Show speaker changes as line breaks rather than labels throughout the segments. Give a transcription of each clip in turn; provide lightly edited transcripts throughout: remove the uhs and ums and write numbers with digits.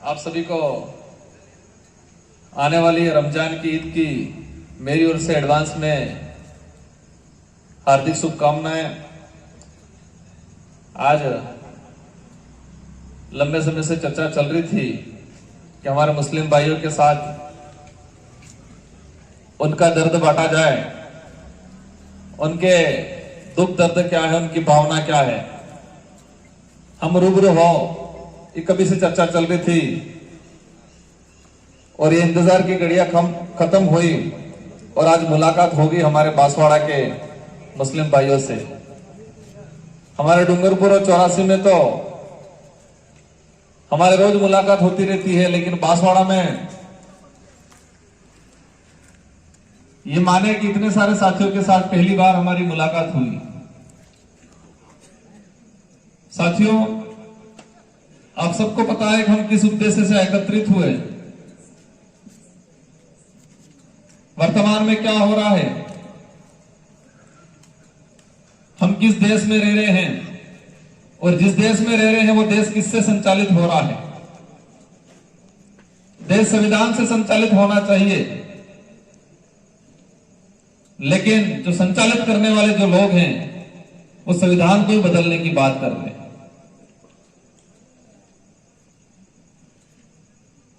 आप सभी को आने वाली रमजान की ईद की मेरी ओर से एडवांस में हार्दिक शुभकामनाएं। आज लंबे समय से चर्चा चल रही थी कि हमारे मुस्लिम भाइयों के साथ उनका दर्द बांटा जाए, उनके दुख दर्द क्या है, उनकी भावना क्या है, हम रूबरू हो। ये कभी से चर्चा चल रही थी और ये इंतजार की घड़ियां खत्म हुई और आज मुलाकात होगी हमारे बांसवाड़ा के मुस्लिम भाइयों से। हमारे डूंगरपुर और 84 में तो हमारे रोज मुलाकात होती रहती है, लेकिन बांसवाड़ा में ये माने कि इतने सारे साथियों के साथ पहली बार हमारी मुलाकात हुई। साथियों, आप सबको पता है कि हम किस उद्देश्य से एकत्रित हुए, वर्तमान में क्या हो रहा है, हम किस देश में रह रहे हैं और जिस देश में रह रहे हैं वो देश किससे संचालित हो रहा है। देश संविधान से संचालित होना चाहिए, लेकिन जो संचालित करने वाले जो लोग हैं वो संविधान को ही बदलने की बात कर रहे हैं।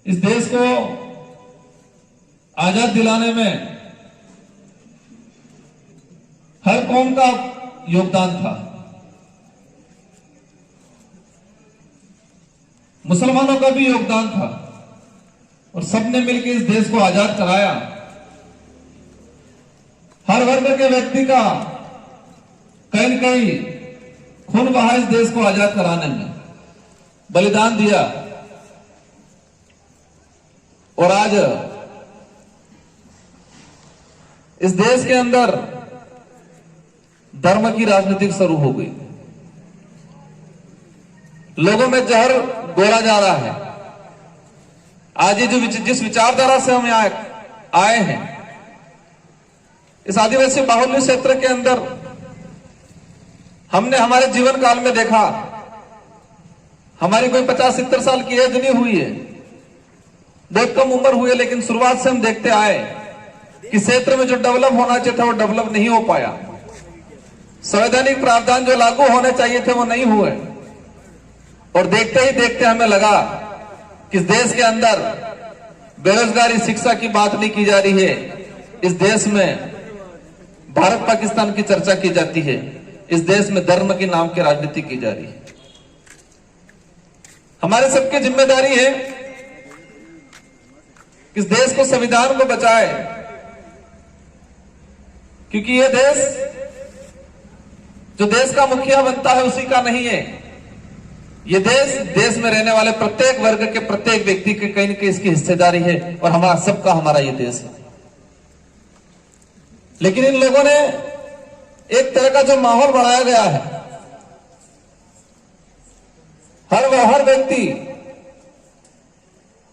इस देश को आजाद दिलाने में हर कौम का योगदान था। मुसलमानों का भी योगदान था और सबने मिलकर इस देश को आजाद कराया। हर वर्ग के व्यक्ति का कहीं न कहीं खून बहा इस देश को आजाद कराने में, बलिदान दिया। और आज इस देश के अंदर धर्म की राजनीति शुरू हो गई। लोगों में जहर घोला जा रहा है। आज ये जिस विचारधारा से हम यहां आए हैं, इस आदिवासी बाहुल्य क्षेत्र के अंदर हमने हमारे जीवन काल में देखा, हमारी कोई 50-70 साल की एज नहीं हुई है, बहुत कम उम्र हुई है, लेकिन शुरुआत से हम देखते आए कि क्षेत्र में जो डेवलप होना चाहिए था वो डेवलप नहीं हो पाया। संवैधानिक प्रावधान जो लागू होने चाहिए थे वो नहीं हुए। और देखते ही देखते हमें लगा कि इस देश के अंदर बेरोजगारी, शिक्षा की बात नहीं की जा रही है। इस देश में भारत पाकिस्तान की चर्चा की जाती है। इस देश में धर्म के नाम की राजनीति की जा रही है। हमारे सबकी जिम्मेदारी है इस देश को, संविधान को बचाए, क्योंकि यह देश जो देश का मुखिया बनता है उसी का नहीं है। यह देश में रहने वाले प्रत्येक वर्ग के प्रत्येक व्यक्ति के कहीं न कहीं इसकी हिस्सेदारी है और हमारा सबका हमारा यह देश है। लेकिन इन लोगों ने एक तरह का जो माहौल बनाया गया है, हर व्यक्ति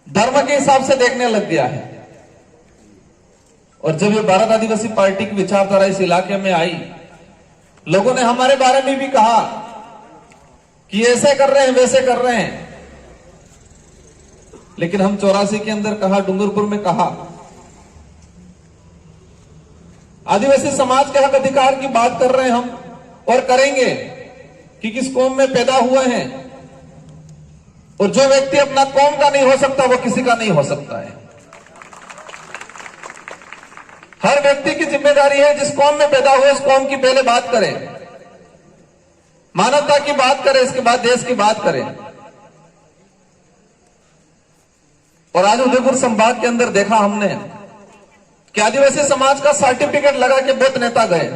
धर्म के हिसाब से देखने लग गया है। और जब ये भारत आदिवासी पार्टी की विचारधारा इस इलाके में आई, लोगों ने हमारे बारे में भी कहा कि ऐसे कर रहे हैं, वैसे कर रहे हैं। लेकिन हम 84 के अंदर कहा, डूंगरपुर में कहा, आदिवासी समाज के हक अधिकार की बात कर रहे हैं हम और करेंगे कि किस कौम में पैदा हुए हैं, और जो व्यक्ति अपना कौम का नहीं हो सकता वो किसी का नहीं हो सकता है। हर व्यक्ति की जिम्मेदारी है जिस कौम में पैदा हुए उस कौम की पहले बात करें, मानवता की बात करें, इसके बाद देश की बात करें। और आज उदयपुर संभाग के अंदर देखा हमने कि आदिवासी समाज का सर्टिफिकेट लगा के बहुत नेता गए,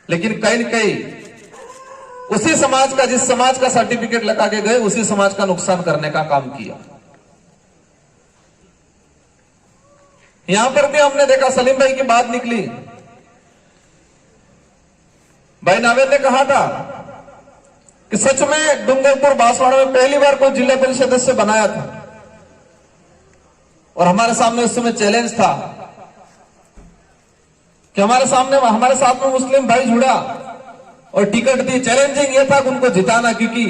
लेकिन कहीं न कहीं उसी समाज का, जिस समाज का सर्टिफिकेट लगा के गए, उसी समाज का नुकसान करने का काम किया। यहां पर भी हमने देखा, सलीम भाई की बात निकली, भाई नावेद ने कहा था कि सच में डूंगरपुर बांसवाड़ा में पहली बार कोई जिला परिषद सदस्य बनाया था। और हमारे सामने उस समय चैलेंज था कि हमारे साथ में मुस्लिम भाई जुड़ा और टिकट दी। चैलेंजिंग ये था कि उनको जिताना, क्योंकि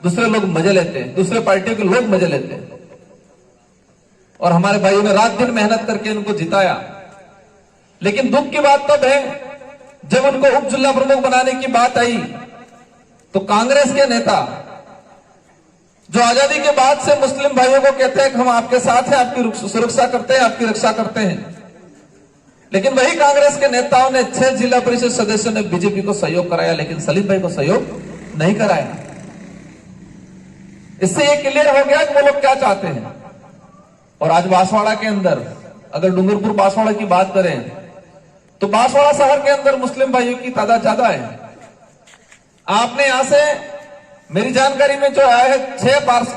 दूसरे लोग मजे लेते हैं, दूसरे पार्टियों के लोग मजे लेते हैं। और हमारे भाइयों ने रात दिन मेहनत करके उनको जिताया। लेकिन दुख की बात तब है जब उनको उप जिला प्रमुख बनाने की बात आई तो कांग्रेस के नेता जो आजादी के बाद से मुस्लिम भाइयों को कहते हैं कि हम आपके साथ हैं, आपकी सुरक्षा करते हैं, आपकी रक्षा करते हैं, लेकिन वही कांग्रेस के नेताओं ने 6 जिला परिषद सदस्यों ने बीजेपी को सहयोग कराया, लेकिन सलीम भाई को सहयोग नहीं कराया। इससे यह क्लियर हो गया कि वो लोग क्या चाहते हैं। और आज बांसवाड़ा के अंदर अगर डूंगरपुर बांसवाड़ा की बात करें तो बांसवाड़ा शहर के अंदर मुस्लिम भाइयों की तादाद ज्यादा है। आपने यहां से मेरी जानकारी में जो आया है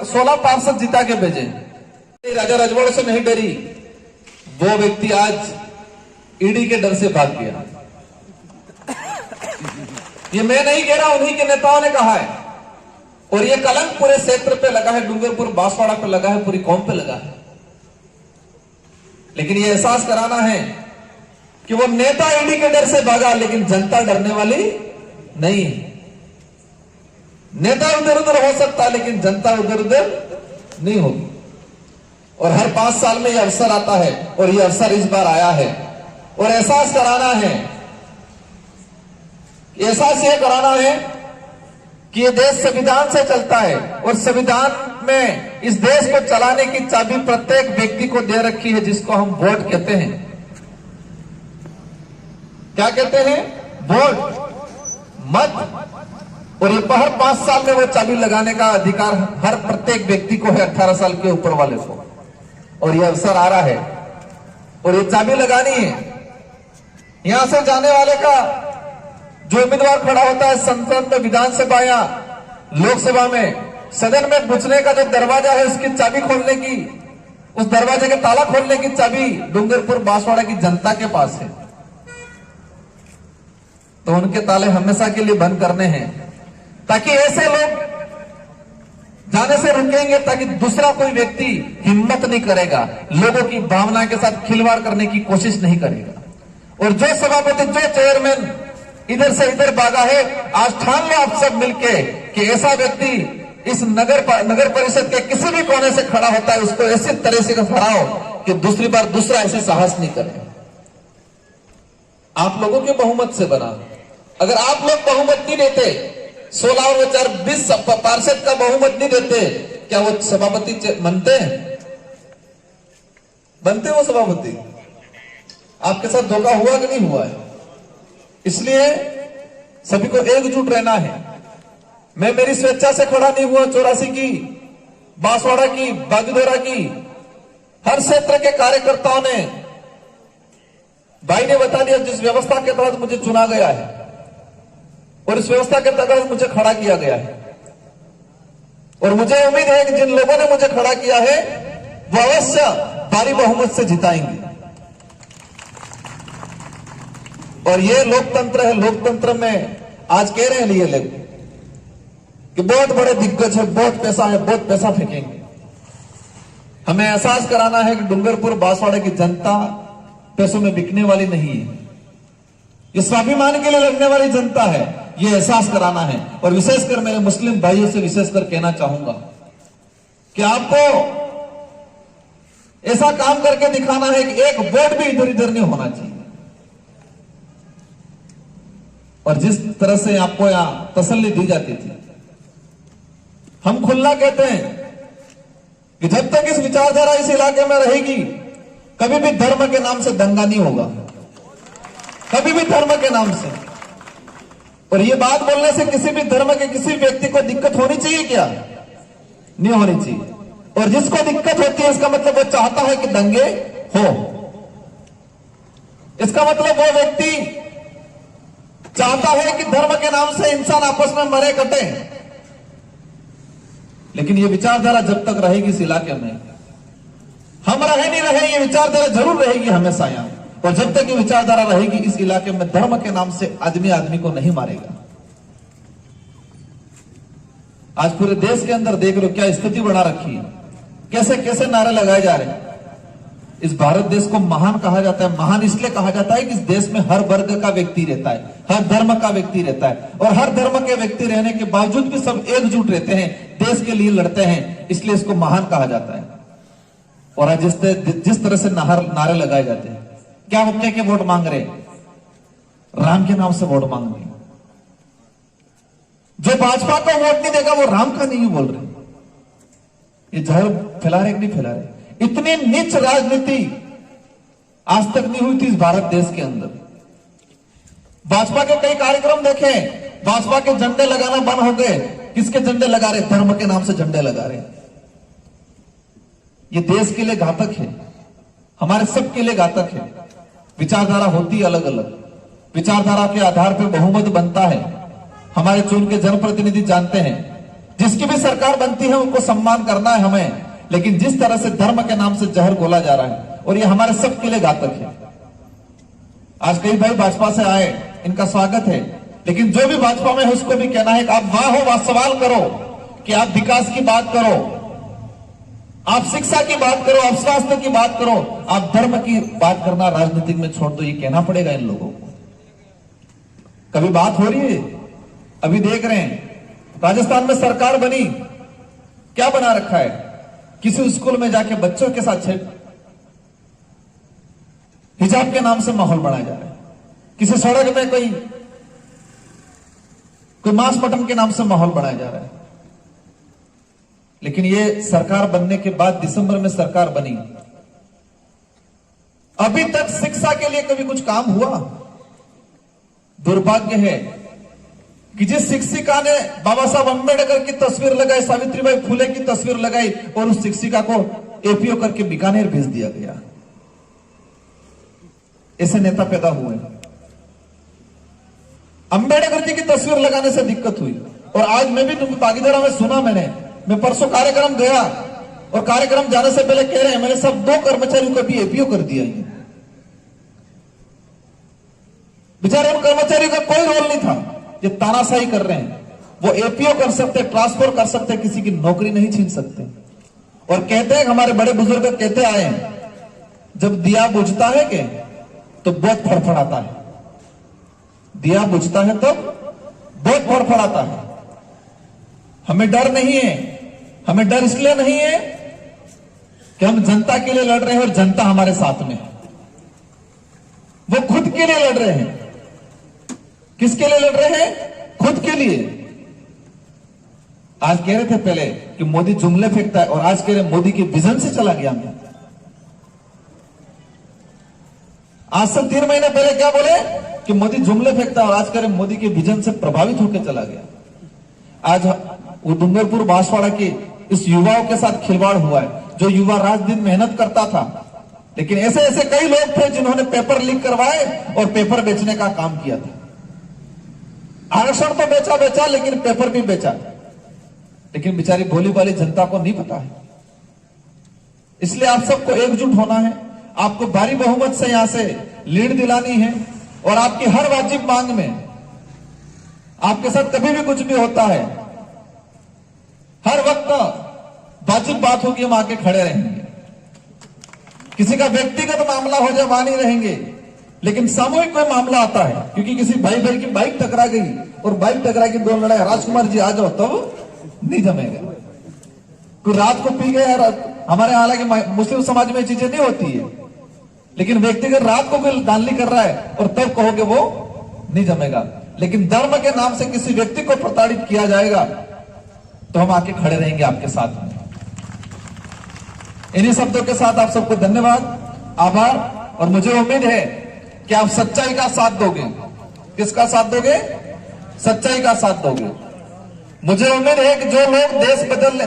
16 पार्षद जिता के भेजे। राजा रजवाड़ों से नहीं डरी, वो व्यक्ति आज ईडी के डर से भाग गया। ये मैं नहीं कह रहा, उन्हीं के नेताओं ने कहा है। और ये कलंक पूरे क्षेत्र पे लगा है, डूंगरपुर बांसवाड़ा पे लगा है, पूरी कौम पे लगा है। लेकिन ये एहसास कराना है कि वो नेता ईडी के डर से भागा, लेकिन जनता डरने वाली नहीं है। नेता उधर उधर हो सकता है, लेकिन जनता उधर उधर नहीं होगी। और हर 5 साल में यह अवसर आता है, और यह अवसर इस बार आया है। और एहसास कराना है, एहसास यह कराना है कि यह देश संविधान से चलता है, और संविधान में इस देश को चलाने की चाबी प्रत्येक व्यक्ति को दे रखी है, जिसको हम वोट कहते हैं। क्या कहते हैं? वोट, मत। और ये हर 5 साल में वो चाबी लगाने का अधिकार हर प्रत्येक व्यक्ति को है, 18 साल के ऊपर वाले को। और ये अवसर आ रहा है, और ये चाबी लगानी है। यहां से जाने वाले का जो उम्मीदवार खड़ा होता है संसद में, विधानसभा या लोकसभा में, सदन में घुसने का जो दरवाजा है उसकी चाबी खोलने की, उस दरवाजे के ताला खोलने की चाबी डूंगरपुर बांसवाड़ा की जनता के पास है। तो उनके ताले हमेशा के लिए बंद करने हैं, ताकि ऐसे लोग जाने से रुकेंगे, ताकि दूसरा कोई व्यक्ति हिम्मत नहीं करेगा, लोगों की भावना के साथ खिलवाड़ करने की कोशिश नहीं करेगा। और जो सभापति, जो चेयरमैन इधर से इधर भागा है, आज ठान लो आप सब मिलके कि ऐसा व्यक्ति इस नगर परिषद के किसी भी कोने से खड़ा होता है, उसको ऐसी तरह से खड़ाओ कि दूसरी बार दूसरा ऐसे साहस नहीं करे। आप लोगों के बहुमत से बना। अगर आप लोग बहुमत नहीं देते, 16 और 4 20 पार्षद का बहुमत नहीं देते, क्या वो सभापति बनते हैं? बनते वो सभापति? आपके साथ धोखा हुआ कि नहीं हुआ है? इसलिए सभी को एकजुट रहना है। मैं मेरी स्वेच्छा से खड़ा नहीं हुआ, 84 की, बांसवाड़ा की, बागीदोरा की, हर क्षेत्र के कार्यकर्ताओं ने, भाई ने बता दिया जिस व्यवस्था के तहत मुझे चुना गया है, और इस व्यवस्था के तहत मुझे खड़ा किया गया है। और मुझे उम्मीद है कि जिन लोगों ने मुझे खड़ा किया है वो अवश्य भारी बहुमत से जिताएंगे। और ये लोकतंत्र है। लोकतंत्र में आज कह रहे हैं ये लोग कि बहुत बड़े दिग्गज है, बहुत पैसा है, बहुत पैसा फेंकेंगे। हमें एहसास कराना है कि डूंगरपुर बांसवाड़ा की जनता पैसों में बिकने वाली नहीं है, ये स्वाभिमान के लिए लड़ने वाली जनता है। ये एहसास कराना है। और विशेषकर मेरे मुस्लिम भाइयों से विशेषकर कहना चाहूंगा कि आपको ऐसा काम करके दिखाना है कि एक वोट भी इधर उधर नहीं होना चाहिए। और जिस तरह से आपको यहां तसल्ली दी जाती थी, हम खुला कहते हैं कि जब तक इस विचारधारा इस इलाके में रहेगी, कभी भी धर्म के नाम से दंगा नहीं होगा, कभी भी धर्म के नाम से। और ये बात बोलने से किसी भी धर्म के किसी व्यक्ति को दिक्कत होनी चाहिए क्या? नहीं होनी चाहिए। और जिसको दिक्कत होती है इसका मतलब वो चाहता है कि दंगे हो। इसका मतलब वो व्यक्ति चाहता है कि धर्म के नाम से इंसान आपस में मरे कटे। लेकिन ये विचारधारा जब तक रहेगी इस इलाके में, हम रहे नहीं रहे, ये विचारधारा जरूर रहेगी हमेशा यहां। और जब तक ये विचारधारा रहेगी इस इलाके में, धर्म के नाम से आदमी आदमी को नहीं मारेगा। आज पूरे देश के अंदर देख लो क्या स्थिति बना रखी है, कैसे कैसे नारे लगाए जा रहे हैं। इस भारत देश को महान कहा जाता है। महान इसलिए कहा जाता है कि इस देश में हर वर्ग का व्यक्ति रहता है, हर धर्म का व्यक्ति रहता है, और हर धर्म के व्यक्ति रहने के बावजूद भी सब एकजुट रहते हैं, देश के लिए लड़ते हैं, इसलिए इसको महान कहा जाता है। और आज जिस तरह से नारे लगाए जाते हैं, क्या वो के वोट मांग रहे हैं? राम के नाम से वोट मांग रहे हैं। जो भाजपा को वोट नहीं देगा वो राम का नहीं बोल रहे। ये जहर फैला रहे कि नहीं फैला रहे? इतनी नीच राजनीति आज तक नहीं हुई थी इस भारत देश के अंदर। भाजपा के कई कार्यक्रम देखे, भाजपा के झंडे लगाना बंद हो गए। किसके झंडे लगा रहे? धर्म के नाम से झंडे लगा रहे। ये देश के लिए घातक है, हमारे सबके लिए घातक है। विचारधारा होती है अलग अलग, विचारधारा के आधार पर बहुमत बनता है। हमारे चुन के जनप्रतिनिधि जानते हैं, जिसकी भी सरकार बनती है उनको सम्मान करना है हमें, लेकिन जिस तरह से धर्म के नाम से जहर घोला जा रहा है, और ये हमारे सबके लिए घातक है। आज कई भाई भाजपा से आए, इनका स्वागत है, लेकिन जो भी भाजपा में है उसको भी कहना है कि आप वाह हो, सवाल करो कि आप विकास की बात करो, आप शिक्षा की बात करो, आप स्वास्थ्य की बात करो, आप धर्म की बात करना राजनीतिक में छोड़ दो। ये कहना पड़ेगा इन लोगों को। कभी बात हो रही है? अभी देख रहे हैं राजस्थान में सरकार बनी, क्या बना रखा है? किसी स्कूल में जाके बच्चों के साथ हिजाब के नाम से माहौल बनाया जा रहा है। किसी सड़क में कोई मांस मटन के नाम से माहौल बनाया जा रहा है। लेकिन ये सरकार बनने के बाद दिसंबर में सरकार बनी, अभी तक शिक्षा के लिए कभी कुछ काम हुआ? दुर्भाग्य है कि जिस शिक्षिका ने बाबा साहब अंबेडकर की तस्वीर लगाई, सावित्रीबाई फुले की तस्वीर लगाई, और उस शिक्षिका को एपीओ करके बीकानेर भेज दिया गया। ऐसे नेता पैदा हुए। अंबेडकर जी की तस्वीर लगाने से दिक्कत हुई। और आज मैं भी भागीदारा में सुना, मैं परसों कार्यक्रम गया, और कार्यक्रम जाने से पहले कह रहे हैं मैंने सब 2 कर्मचारियों को भी एपीओ कर दिया। बेचारे उन कर्मचारियों का कोई रोल नहीं था, ये तानाशाही कर रहे हैं। वो एपीओ कर सकते, ट्रांसफर कर सकते, किसी की नौकरी नहीं छीन सकते। और कहते हैं, हमारे बड़े बुजुर्ग कहते आए हैं, जब दिया बुझता है के तो बहुत फड़फड़ाता है। दिया बुझता है तब बहुत फड़फड़ाता है। हमें डर नहीं है। हमें डर इसलिए नहीं है कि हम जनता के लिए लड़ रहे हैं और जनता हमारे साथ में है। वो खुद के लिए लड़ रहे हैं। किसके लिए लड़ रहे हैं? खुद के लिए। आज कह रहे थे पहले कि मोदी जुमले फेंकता है, और आज कह रहे मोदी के विजन से चला गया मैं। आज से 3 महीने पहले क्या बोले कि मोदी जुमले फेंकता है, और आज कह रहे मोदी के विजन से प्रभावित होकर चला गया। आज वो डूंगरपुर बांसवाड़ा के इस युवाओं के साथ खिलवाड़ हुआ है, जो युवा रात दिन मेहनत करता था। लेकिन ऐसे ऐसे कई लोग थे जिन्होंने पेपर लीक करवाए और पेपर बेचने का काम किया था। आरक्षण तो बेचा, लेकिन पेपर भी बेचा। लेकिन बेचारी भोली वाली जनता को नहीं पता है। इसलिए आप सबको एकजुट होना है। आपको भारी बहुमत से यहां से लीड दिलानी है, और आपकी हर वाजिब मांग में, आपके साथ कभी भी कुछ भी होता है, हर वक्त वाजिब बात होगी, हम आके खड़े रहेंगे। किसी का व्यक्तिगत मामला हो जाए वहां नहीं रहेंगे, लेकिन सामूहिक कोई मामला आता है, क्योंकि किसी भाई भाई की बाइक टकरा गई और बाइक टकरा की 2 लड़ाई, राजकुमार जी आ जाओ, तब नहीं जमेगा। कोई रात को पी गया, हमारे हालांकि मुस्लिम समाज में ये चीजें नहीं होती है, लेकिन व्यक्तिगत रात को भी दानली कर रहा है और तब कहोगे वो नहीं जमेगा। लेकिन धर्म के नाम से किसी व्यक्ति को प्रताड़ित किया जाएगा तो हम आके खड़े रहेंगे आपके साथ में। इन्हीं शब्दों के साथ आप सबको धन्यवाद, आभार, और मुझे उम्मीद है कि आप सच्चाई का साथ दोगे। किसका साथ दोगे? सच्चाई का साथ दोगे। मुझे उम्मीद है कि जो लोग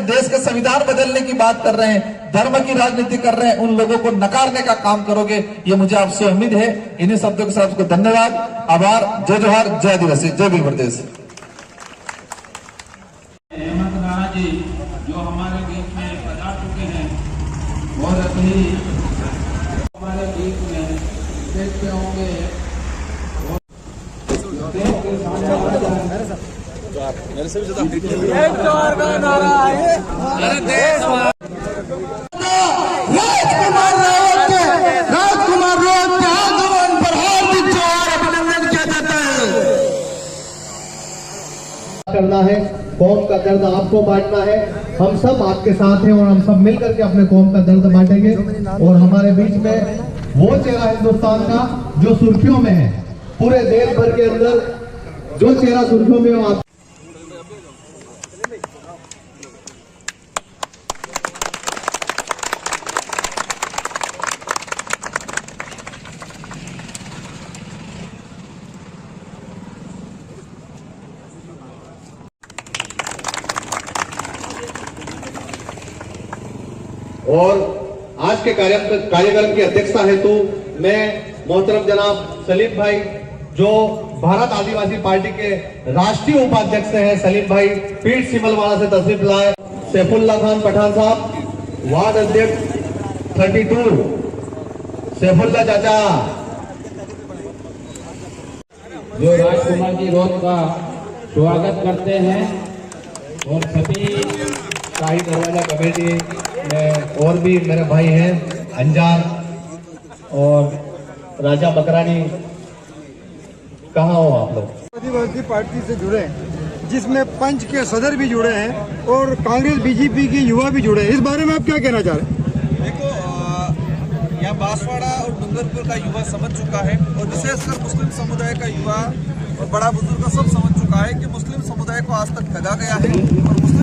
देश के संविधान बदलने की बात कर रहे हैं, धर्म की राजनीति कर रहे हैं, उन लोगों को नकारने का काम करोगे, ये मुझे आपसे उम्मीद है। इन्हीं शब्दों के साथ आपको धन्यवाद, आभार, जय जोहार, जय आदिवासी, जय भील प्रदेश।
हेमंत नारा जी जो हमारे बीच में पधार चुके हैं, बहुत ही हमारे बीच में देखते होंगे।
मेरे से भी ज्यादा एक जोर का नारा है।
राजकुमार रावत बांटना है, कौम का दर्द आपको बांटना है। हम सब आपके साथ हैं और हम सब मिलकर के अपने कौम का दर्द बांटेंगे। और हमारे बीच में वो चेहरा हिंदुस्तान का जो सुर्खियों में है, पूरे देश भर के अंदर जो चेहरा सुर्खियों में हो, और आज के कार्यक्रम की अध्यक्षता हेतु मैं मोहतरम जनाब सलीम भाई, जो भारत आदिवासी पार्टी के राष्ट्रीय उपाध्यक्ष हैं, सलीम भाई पीठ सिमलवाड़ा से तशरीफ लाए। सैफुल्ला खान पठान साहब, वार्ड अध्यक्ष 32 सैफुल्ला चाचा,
जो राजकुमार जी रोड का स्वागत करते हैं और सभी
शाही दरवाजा कमेटी में और भी मेरे भाई हैं, अंजार और राजा बकरानी। कहाँ हो आप लोग?
आदिवासी पार्टी से जुड़े हैं, जिसमें पंच के सदर भी जुड़े हैं और कांग्रेस बीजेपी के युवा भी जुड़े हैं। इस बारे में आप क्या कहना चाह रहे हैं?
देखो, यहाँ बांसवाड़ा और डूंगरपुर का युवा समझ चुका है और विशेषकर मुस्लिम समुदाय का युवा और बड़ा बुजुर्ग सब समझ चुका है कि मुस्लिम समुदाय को आज तक ठगा गया है और मुस्लिम